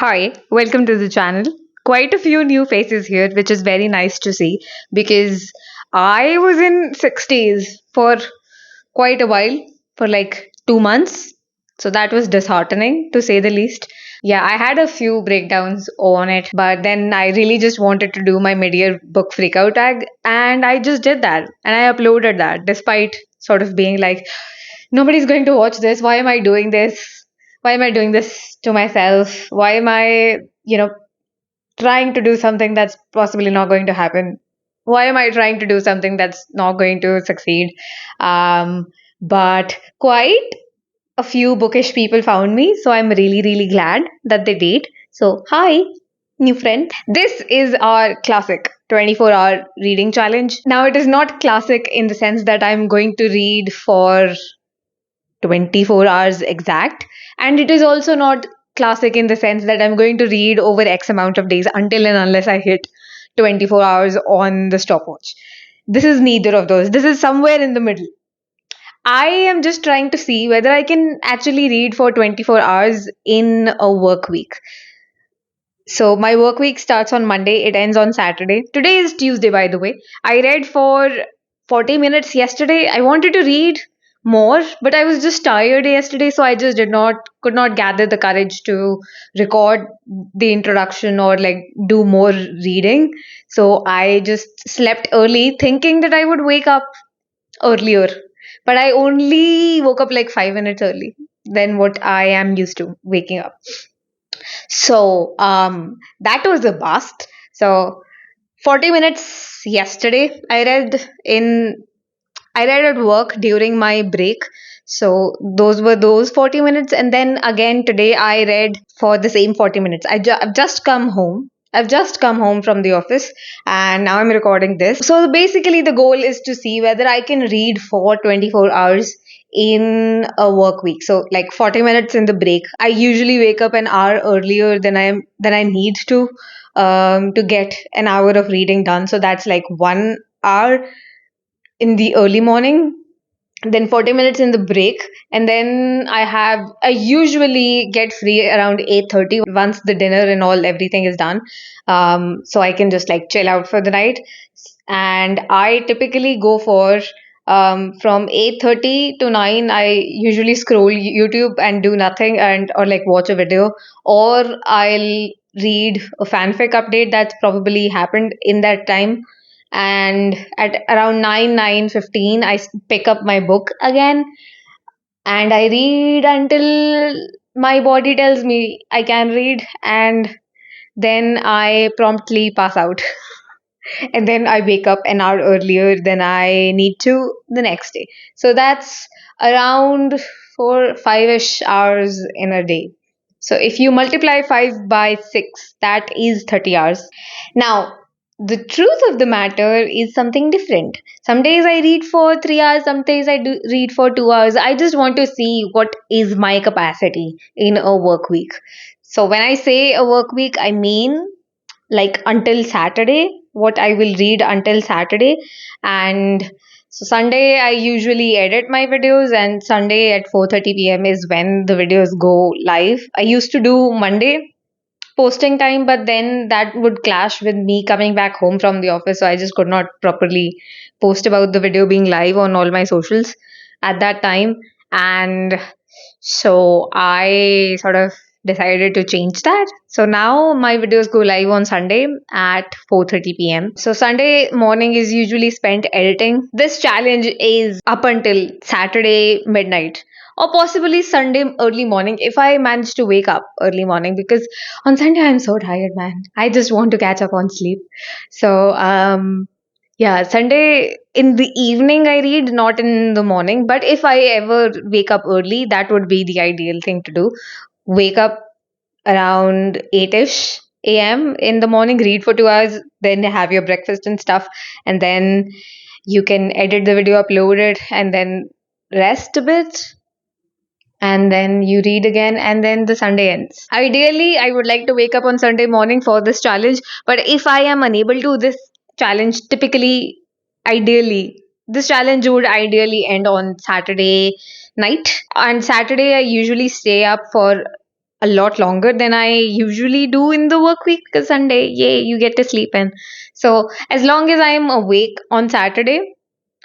Hi, welcome to the channel. Quite a few new faces here, which is very nice to see because I was in 60s for quite a while, for like 2 months. So that was disheartening to say the least. Yeah, I had a few breakdowns on it, but then I really just wanted to do my mid-year book freakout tag, and I just did that and I uploaded that despite sort of being like, nobody's going to watch this. Why am I doing this? Why am I doing this to myself? Why am I, trying to do something that's possibly not going to happen? Why am I trying to do something that's not going to succeed? Um, but quite a few bookish people found me, so I'm really, really glad that they did. So, hi, new friend. This is our classic 24-hour reading challenge. Now, it is not classic in the sense that I'm going to read for 24 hours exact. And it is also not classic in the sense that I'm going to read over X amount of days until and unless I hit 24 hours on the stopwatch. This is neither of those. This is somewhere in the middle. I am just trying to see whether I can actually read for 24 hours in a work week. So my work week starts on Monday, it ends on Saturday. Today is Tuesday, by the way. I read for 40 minutes yesterday. I wanted to read more, but I was just tired yesterday, so I just could not gather the courage to record the introduction or like do more reading. So I just slept early thinking that I would wake up earlier. But I only woke up like 5 minutes early than what I am used to waking up. So that was a bust. So 40 minutes yesterday I read at work during my break. So those were those 40 minutes, and then again today I read for the same 40 minutes. I've just come home. I've just come home from the office and now I'm recording this. So basically the goal is to see whether I can read for 24 hours in a work week. So like 40 minutes in the break. I usually wake up an hour earlier than I need to get an hour of reading done. So that's like 1 hour in the early morning, then 40 minutes in the break, and then I usually get free around 8:30 once the dinner and all everything is done, so I can just like chill out for the night. And I typically go for from 8:30 to 9. I usually scroll YouTube and do nothing, and or like watch a video, or I'll read a fanfic update that's probably happened in that time. And at around 9:15 pick up my book again and I read until my body tells me I can read, and then I promptly pass out. And then I wake up an hour earlier than I need to the next day. So that's around 5-ish hours in a day. So if you multiply 5 by 6, that is 30 hours. Now, the truth of the matter is something different. Some days I read for 3 hours, some days I do read for 2 hours. I just want to see what is my capacity in a work week. So when I say a work week, I mean like until Saturday, what I will read until Saturday. And so Sunday I usually edit my videos, and Sunday at 4:30 p.m. is when the videos go live. I used to do Monday posting time, but then that would clash with me coming back home from the office, so I just could not properly post about the video being live on all my socials at that time. And so I sort of decided to change that. So now my videos go live on Sunday at 4:30 p.m. So Sunday morning is usually spent editing. This challenge is up until Saturday midnight, or possibly Sunday early morning if I manage to wake up early morning, because on Sunday I'm so tired, man. I just want to catch up on sleep. So yeah, Sunday in the evening I read, not in the morning. But if I ever wake up early, that would be the ideal thing to do. Wake up around 8ish a.m. in the morning, read for 2 hours, then have your breakfast and stuff, and then you can edit the video, upload it, and then rest a bit, and then you read again, and then the Sunday ends. Ideally I would like to wake up on Sunday morning for this challenge, but if I am unable to, this challenge would ideally end on Saturday night. On Saturday I usually stay up for a lot longer than I usually do in the work week, because Sunday, yay, you get to sleep in. So as long as I am awake on Saturday,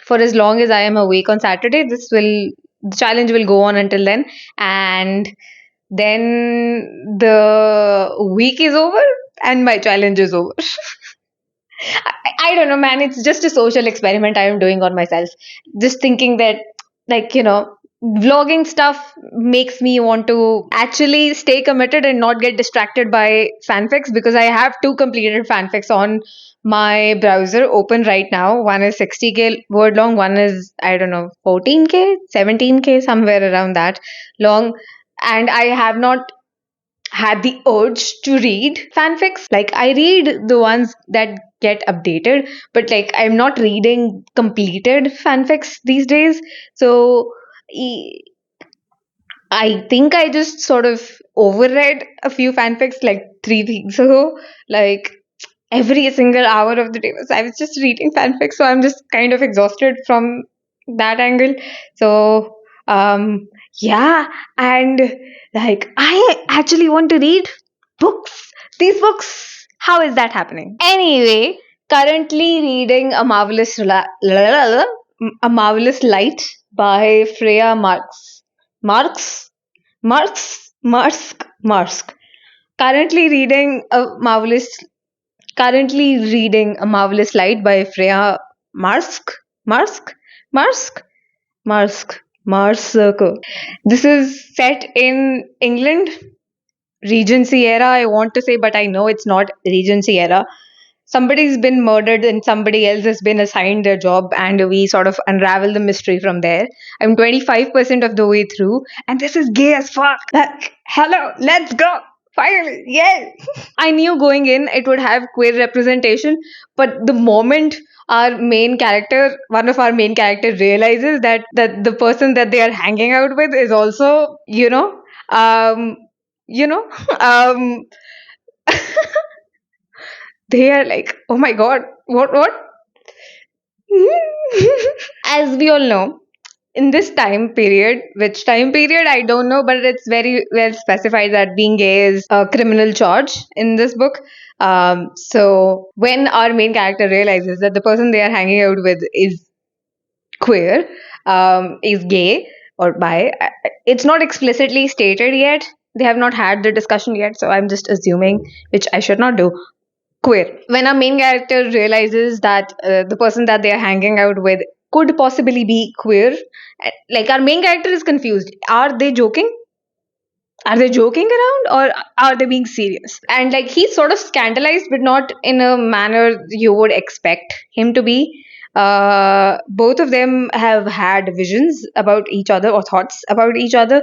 for as long as I am awake on Saturday, the challenge will go on until then. And then the week is over and my challenge is over. I don't know, man. It's just a social experiment I am doing on myself. Just thinking that, like, vlogging stuff makes me want to actually stay committed and not get distracted by fanfics, because I have two completed fanfics on my browser open right now. One is 60K word long, one is, I don't know, 14K, 17K, somewhere around that long. And I have not had the urge to read fanfics. Like, I read the ones that get updated, but like, I'm not reading completed fanfics these days. So e- I think I just sort of overread a few fanfics like 3 weeks ago. Like, every single hour of the day I was just reading fanfic, so I'm just kind of exhausted from that angle. So yeah, and like, I actually want to read books. These books. How is that happening? Anyway, currently reading a marvelous light by Freya Marks. Marks? Marks? Currently reading a marvelous Light by Freya Marsk. Marsk? Marsk? Marsk. This is set in England, Regency era, I want to say, but I know it's not Regency era. Somebody's been murdered and somebody else has been assigned their job, and we sort of unravel the mystery from there. I'm 25% of the way through, and this is gay as fuck. Like, hello, let's go. Finally, yay! I knew going in it would have queer representation, but the moment one of our main characters realizes that the person that they are hanging out with is also, um, you know, um, they are like, oh my god, what? As we all know, in this time period, which time period I don't know, but it's very well specified that being gay is a criminal charge in this book. So when our main character realizes that the person they are hanging out with is queer, is gay or bi, it's not explicitly stated yet. They have not had the discussion yet, so I'm just assuming, which I should not do. Queer. When our main character realizes that the person that they are hanging out with could possibly be queer, like, our main character is confused. Are they joking? Are they joking around, or are they being serious? And like, he's sort of scandalized, but not in a manner you would expect him to be. Both of them have had visions about each other, or thoughts about each other.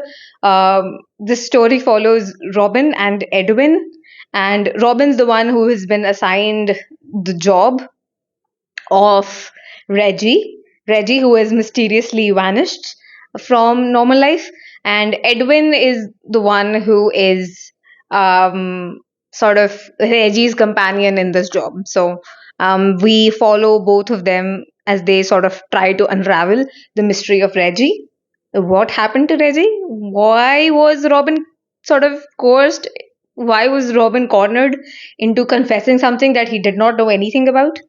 This story follows Robin and Edwin, and Robin's the one who has been assigned the job of Reggie. Reggie, who has mysteriously vanished from normal life, and Edwin is the one who is sort of Reggie's companion in this job. So we follow both of them as they sort of try to unravel the mystery of Reggie. What happened to Reggie? Why was Robin sort of coerced? Why was Robin cornered into confessing something that he did not know anything about?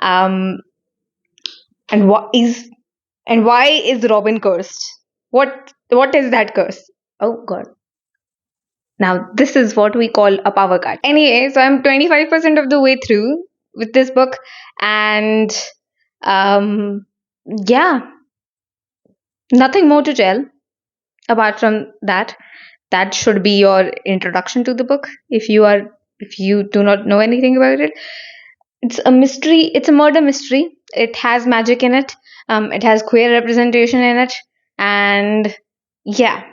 Um, and why is Robin cursed? What is that curse? Oh god. Now this is what we call a power cut. Anyway, so I'm 25% of the way through with this book, and um yeah, nothing more to tell apart from that. That should be your introduction to the book. If you do not know anything about it, it's a mystery. It's a murder mystery. It has magic in it. It has queer representation in it, and yeah.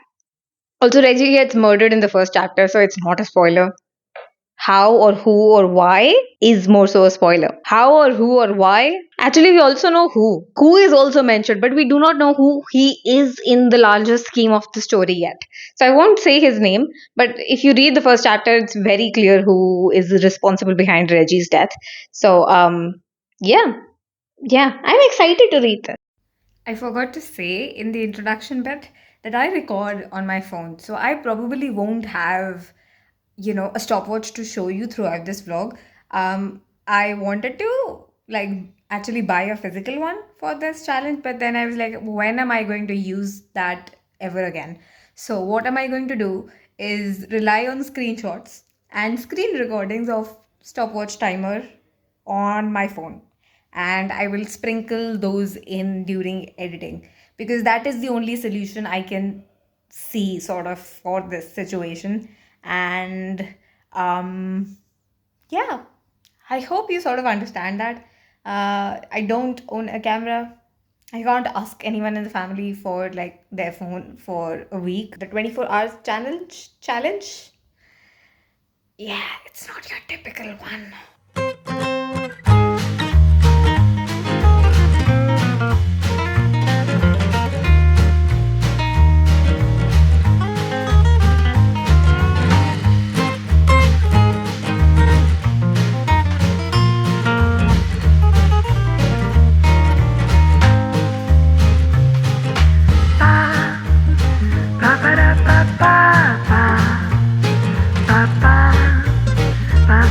Also, Reggie gets murdered in the first chapter, so it's not a spoiler. How or who or why is more so a spoiler. How or who or why? Actually, we also know who. Who is also mentioned, but we do not know who he is in the larger scheme of the story yet. So I won't say his name, but if you read the first chapter, it's very clear who is responsible behind Reggie's death. So, yeah, I'm excited to read this. I forgot to say in the introduction bit that I record on my phone. So I probably won't have, a stopwatch to show you throughout this vlog. I wanted to like actually buy a physical one for this challenge, but then I was like, when am I going to use that ever again? So what am I going to do is rely on screenshots and screen recordings of stopwatch timer on my phone, and I will sprinkle those in during editing, because that is the only solution I can see sort of for this situation. And yeah, I hope you sort of understand that. I don't own a camera. I can't ask anyone in the family for like their phone for a week. The 24 hours challenge. Yeah, it's not your typical one.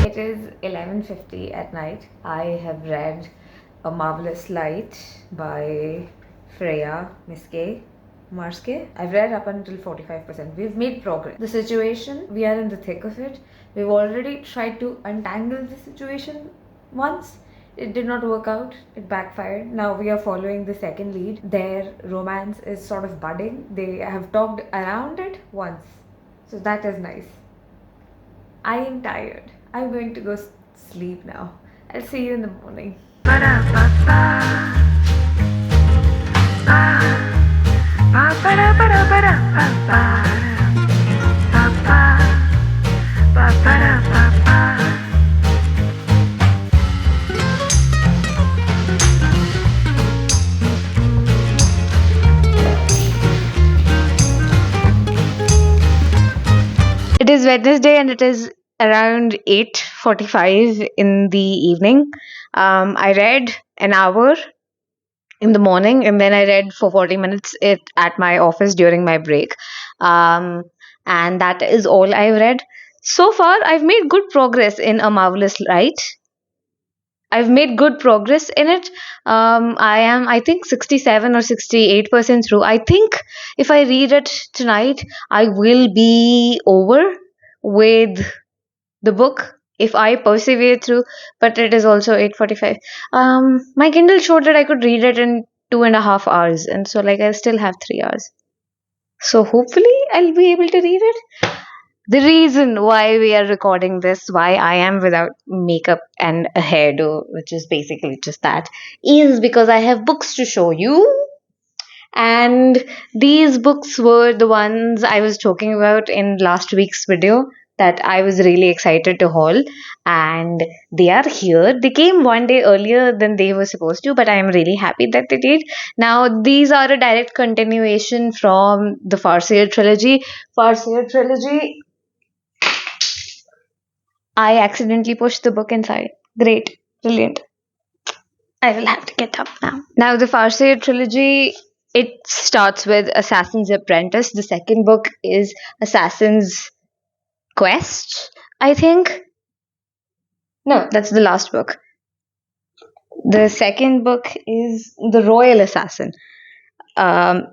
It is 11:50 at night. I have read A Marvelous Light by Freya Miske. Marske. I've read up until 45%. We've made progress. The situation, we are in the thick of it. We've already tried to untangle the situation once. It did not work out. It backfired. Now we are following the second lead. Their romance is sort of budding. They have talked around it once. So that is nice. I am tired. I'm going to go sleep now. I'll see you in the morning. It is Wednesday and it is around 8:45 in the evening. I read an hour in the morning and then I read for 40 minutes at my office during my break. Um, and that is all I've read. So far, I've made good progress in A Marvelous Light. I've made good progress in it. I am, I think, 67 or 68% through. I think if I read it tonight, I will be over with the book if I persevere through. But it is also 8:45. My Kindle showed that I could read it in 2.5 hours, and so like I still have 3 hours. So hopefully I'll be able to read it. The reason why we are recording this, why I am without makeup and a hairdo, which is basically just that, is because I have books to show you. And these books were the ones I was talking about in last week's video that I was really excited to haul. And they are here. They came one day earlier than they were supposed to, but I am really happy that they did. Now, these are a direct continuation from the Farseer trilogy. Farseer trilogy, I accidentally pushed the book inside. Great. Brilliant. I will have to get up now. Now, the Farseer trilogy, it starts with Assassin's Apprentice. The second book is Assassin's Quest, I think. No, that's the last book. The second book is The Royal Assassin. Um,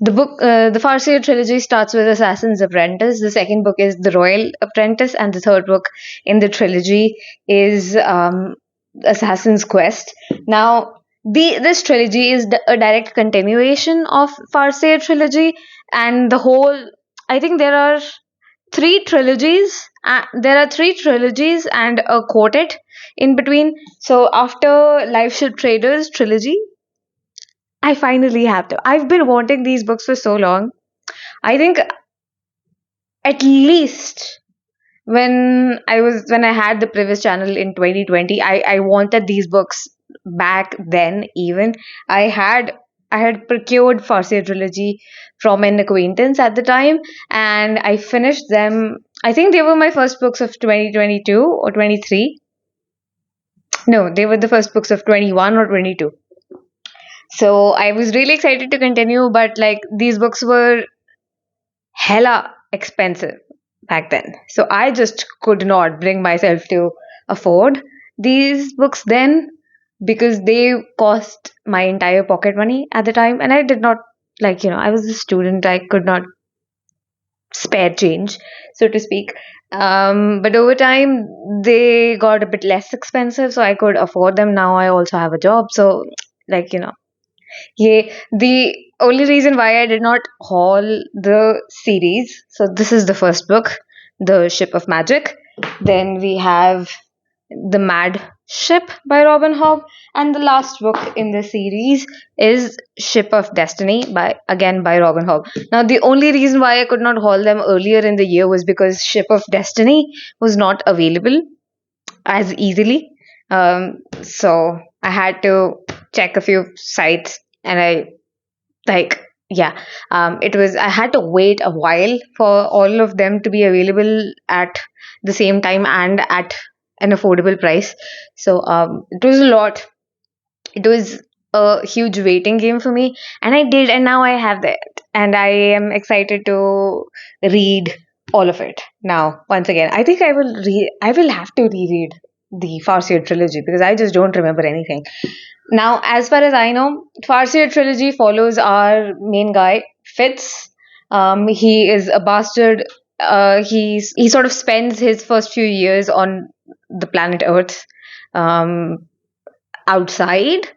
the Farseer trilogy starts with Assassin's Apprentice. The second book is The Royal Apprentice, and the third book in the trilogy is Assassin's Quest. Now, this trilogy is a direct continuation of Farseer trilogy, and the whole. I think there are three trilogies. There are three trilogies and a quartet in between. So after Life Ship Traders trilogy, I finally have to. I've been wanting these books for so long. I think at least when I had the previous channel in 2020, I wanted these books back then even. I had I had procured Farsi trilogy from an acquaintance at the time, and I finished them. I think they were my first books of 2022 or 23. No, they were the first books of 21 or 22. So I was really excited to continue, but like these books were hella expensive back then. So I just could not bring myself to afford these books then, because they cost my entire pocket money at the time. And I did not, like, I was a student, I could not spare change, so to speak. But over time, they got a bit less expensive, so I could afford them. Now I also have a job, so like, yeah, the only reason why I did not haul the series. So this is the first book, The Ship of Magic. Then we have The Mad Ship by Robin Hobb, and the last book in the series is Ship of Destiny by Robin Hobb. Now the only reason why I could not haul them earlier in the year was because Ship of Destiny was not available as easily. So I had to check a few sites, and like yeah, it was I had to wait a while for all of them to be available at the same time and at an affordable price. So it was a lot. It was a huge waiting game for me, and I did, and now I have that, and I am excited to read all of it now once again. I think I will have to reread the Farseer trilogy because I just don't remember anything. Now, as far as I know, Farseer trilogy follows our main guy, Fitz. He is a bastard. He sort of spends his first few years on the planet Earth, um, outside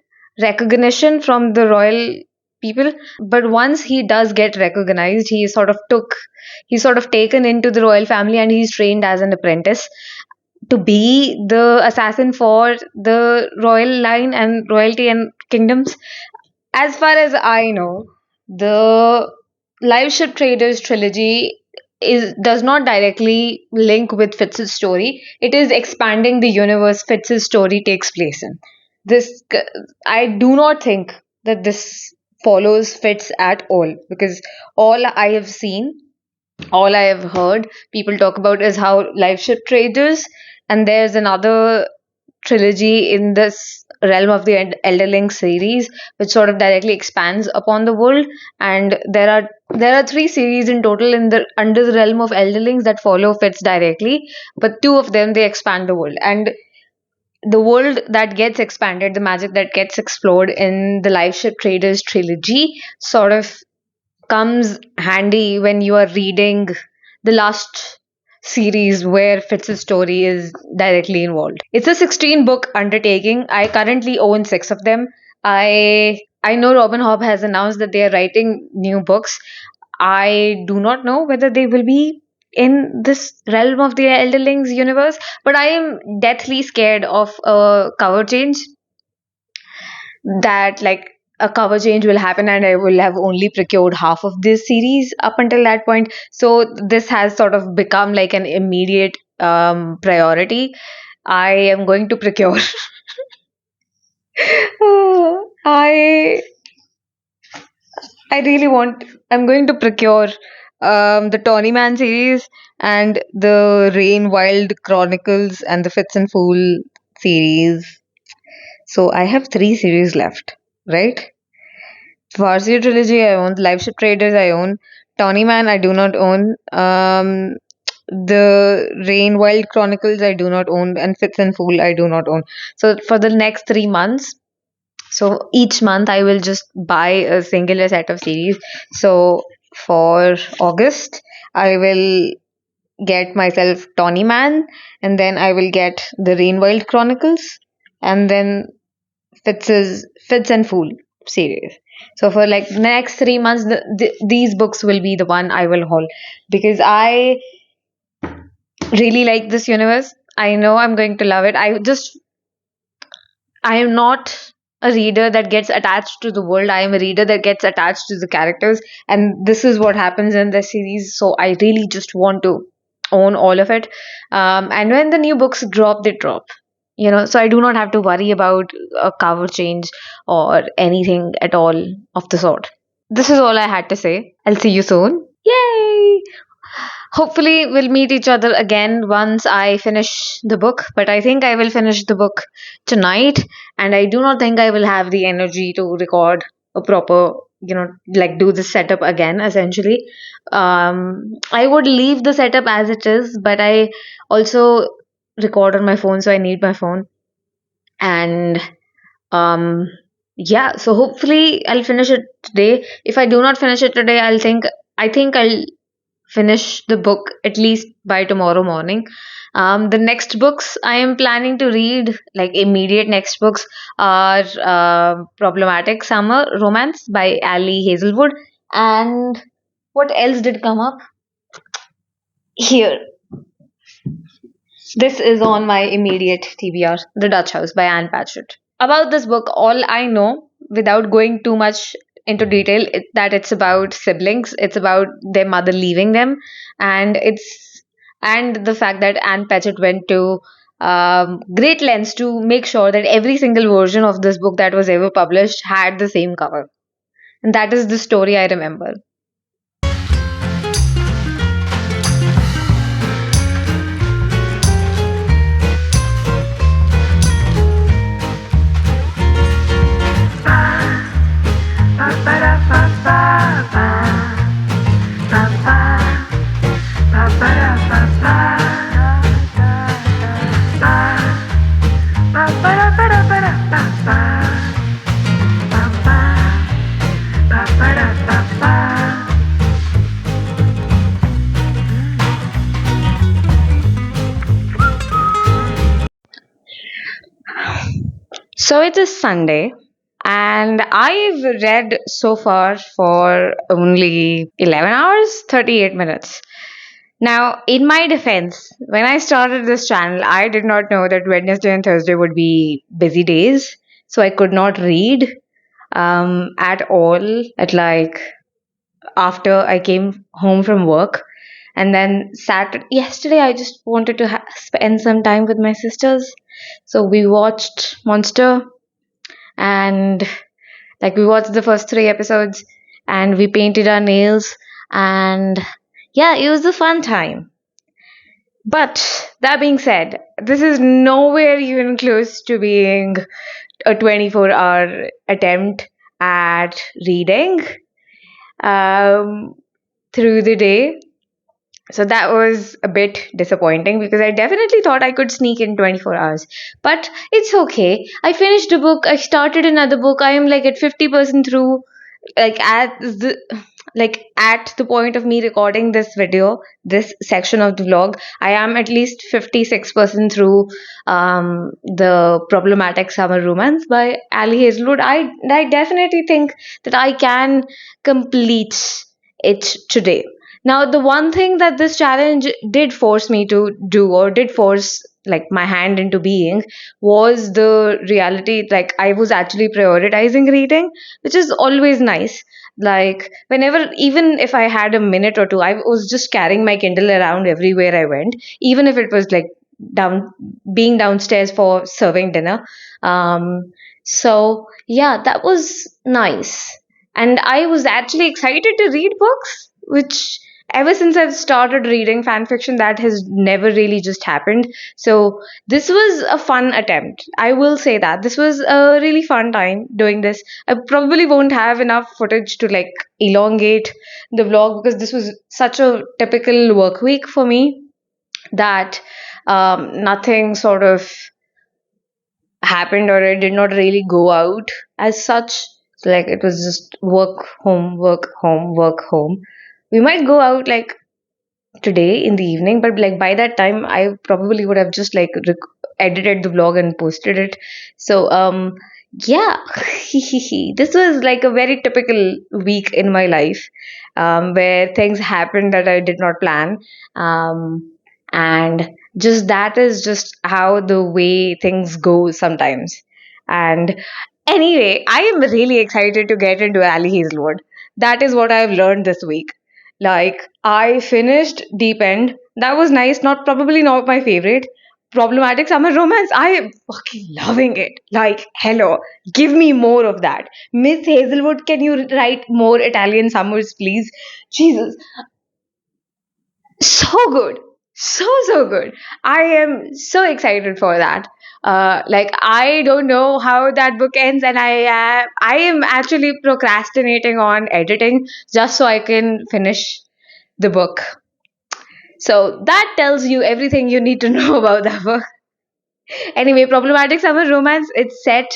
recognition from the royal people. But once he does get recognized, he's sort of taken into the royal family, and he's trained as an apprentice to be the assassin for the royal line and royalty and kingdoms. As far as I know, the Live Ship Traders trilogy is does not directly link with Fitz's story. It is expanding the universe Fitz's story takes place in. This I do not think that this follows Fitz at all, because all I have seen, all I have heard people talk about is how Live Ship Traders, and there's another trilogy in this realm of the Elderling series, which sort of directly expands upon the world. And there are three series in total in the under the realm of Elderlings that follow Fitz directly, but two of them they expand the world. And the world that gets expanded, the magic that gets explored in the Live Ship Traders trilogy, sort of comes handy when you are reading the last series where Fitz's story is directly involved. It's a 16 book undertaking. I currently own 6 of them. I know Robin Hobb has announced that they are writing new books. I do not know whether they will be in this realm of the Elderlings universe, but I am deathly scared of a cover change, that like a cover change will happen and I will have only procured half of this series up until that point. So this has sort of become like an immediate priority. I am going to procure. I I really want. I'm going to procure the Tawny Man series and the Rain Wild Chronicles and the Fitz and Fool series. So I have 3 series left, right? Farsi trilogy I own, Live Ship Traders I own, Tawny Man I do not own, the Rain Wild Chronicles I do not own, and Fitz and Fool I do not own. So for the next 3 months, so each month I will just buy a singular set of series. So for August, I will get myself Tawny Man, and then I will get the Rain Wild Chronicles, and then Fitz and Fool series. So for like next 3 months, these books will be the one I will haul, because I really like this universe. I know I'm going to love it. I am not a reader that gets attached to the world. I am a reader that gets attached to the characters, and this is what happens in the series. So I really just want to own all of it. And when the new books drop, they drop. So I do not have to worry about a cover change or anything at all of the sort. This is all I had to say. I'll see you soon. Yay! Hopefully, we'll meet each other again once I finish the book. But I think I will finish the book tonight, and I do not think I will have the energy to record a proper, like do the setup again, essentially. I would leave the setup as it is, but I also record on my phone, so I need my phone. And um, yeah, so hopefully I'll finish it today. If I do not finish it today, I think I'll finish the book at least by tomorrow morning. The next books I am planning to read, like immediate next books, are Problematic Summer Romance by Ali Hazelwood. And what else did come up? Here. This is on my immediate TBR, The Dutch House by Anne Patchett. About this book, all I know, without going too much into detail, that it's about siblings. It's about their mother leaving them, and the fact that Anne Patchett went to great lengths to make sure that every single version of this book that was ever published had the same cover. And that is the story I remember. So it is Sunday, and I've read so far for only 11 hours, 38 minutes. Now, in my defense, when I started this channel, I did not know that Wednesday and Thursday would be busy days, so I could not read at all at like after I came home from work. And then Saturday, yesterday, I just wanted to spend some time with my sisters. So we watched Monster, and like we watched the first three episodes, and we painted our nails, and yeah, it was a fun time. But that being said, this is nowhere even close to being a 24-hour attempt at reading um, through the day. So that was a bit disappointing because I definitely thought I could sneak in 24 hours. But it's okay. I finished a book, I started another book. I am like at 50% through, like at the point of me recording this video, this section of the vlog, I am at least 56% through the Problematic Summer Romance by Ali Hazelwood. I definitely think that I can complete it today. Now, the one thing that this challenge did force me to do, or did force like my hand into being, was the reality. Like, I was actually prioritizing reading, which is always nice. Like, whenever, even if I had a minute or two, I was just carrying my Kindle around everywhere I went, even if it was like down, being downstairs for serving dinner. So, yeah, that was nice. And I was actually excited to read books, which ever since I've started reading fan fiction, that has never really just happened. So this was a fun attempt. I will say that. This was a really fun time doing this. I probably won't have enough footage to like elongate the vlog because this was such a typical work week for me that nothing sort of happened, or it did not really go out as such. So, like, it was just work, home, work, home, work, home. We might go out like today in the evening, but like by that time I probably would have just like edited the vlog and posted it. So yeah, this was like a very typical week in my life, where things happened that I did not plan. And just that is just how the way things go sometimes. And anyway, I am really excited to get into Ali Hazelwood. That is what I've learned this week. Like, I finished Deep End. That was nice. Not probably not my favorite. Problematic Summer Romance. I am fucking loving it. Like, hello, give me more of that. Miss Hazelwood, can you write more Italian summers, please? Jesus. So good, so good. I am so excited for that. Like, I don't know how that book ends, and I am actually procrastinating on editing just so I can finish the book. So that tells you everything you need to know about that book. Anyway, problematic summer romance. It's set.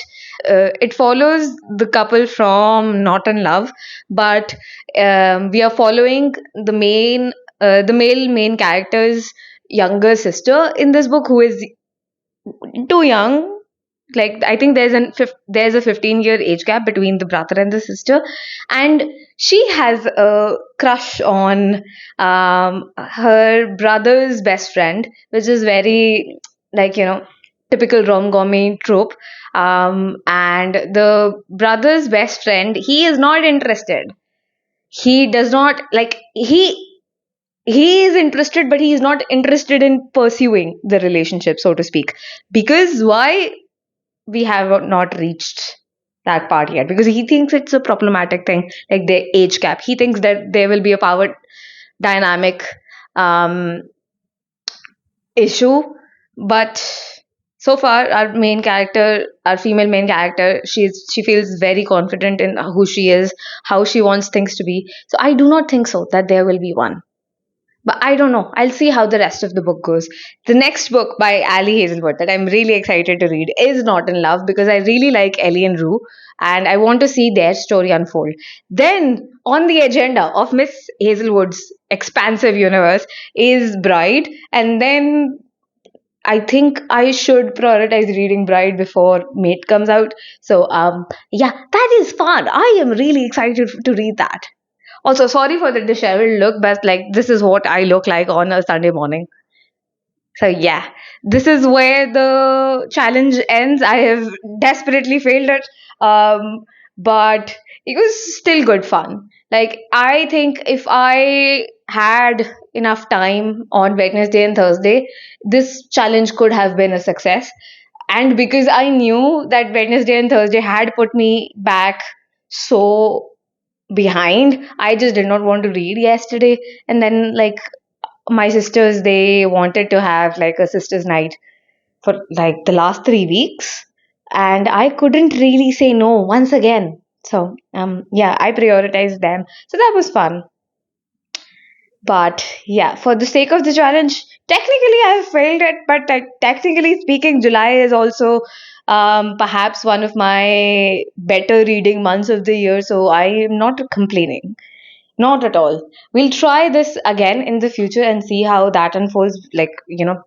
It follows the couple from Not in Love, but we are following the male main character's younger sister in this book, who is too young. Like, I think there's a 15-year age gap between the brother and the sister, and she has a crush on her brother's best friend, which is very, like, typical rom-com trope. And the brother's best friend, he is not interested. He does not like he is interested, but he is not interested in pursuing the relationship, so to speak. Because why? We have not reached that part yet, because he thinks it's a problematic thing, like the age gap. He thinks that there will be a power dynamic um, issue. But so far, our female main character, she feels very confident in who she is, how she wants things to be. So I do not think so that there will be one. But I don't know. I'll see how the rest of the book goes. The next book by Ali Hazelwood that I'm really excited to read is Not in Love, because I really like Ellie and Rue, and I want to see their story unfold. Then, on the agenda of Miss Hazelwood's expansive universe is Bride, and then I think I should prioritize reading Bride before Mate comes out. So, yeah, that is fun. I am really excited to read that. Also, sorry for the disheveled look, but like, this is what I look like on a Sunday morning. So yeah, this is where the challenge ends. I have desperately failed it, but it was still good fun. Like, I think if I had enough time on Wednesday and Thursday, this challenge could have been a success. And because I knew that Wednesday and Thursday had put me back so behind, I just did not want to read yesterday. And then, like, my sisters, they wanted to have like a sisters night for like the last 3 weeks, and I couldn't really say no once again. So yeah, I prioritized them, so that was fun. But yeah, for the sake of the challenge, technically I failed it, but like, technically speaking, July is also perhaps one of my better reading months of the year, so I am not complaining. Not at all. We'll try this again in the future and see how that unfolds. Like,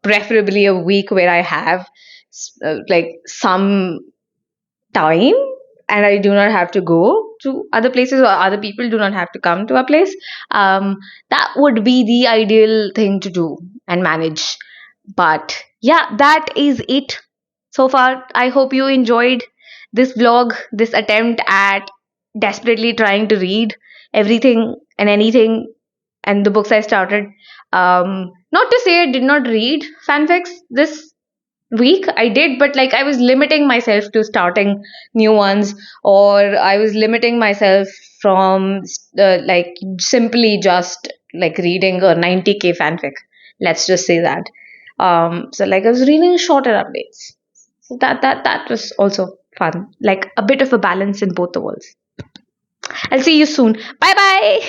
preferably a week where I have like some time, and I do not have to go to other places, or other people do not have to come to a place. That would be the ideal thing to do and manage. But yeah, that is it so far. I hope you enjoyed this vlog, this attempt at desperately trying to read everything and anything and the books I started. Not to say I did not read fanfics this week. I did, but like, I was limiting myself to starting new ones, or I was limiting myself from like, simply just like reading a 90K fanfic. Let's just say that. So like, I was reading shorter updates. So that was also fun. Like, a bit of a balance in both the worlds. I'll see you soon. Bye bye.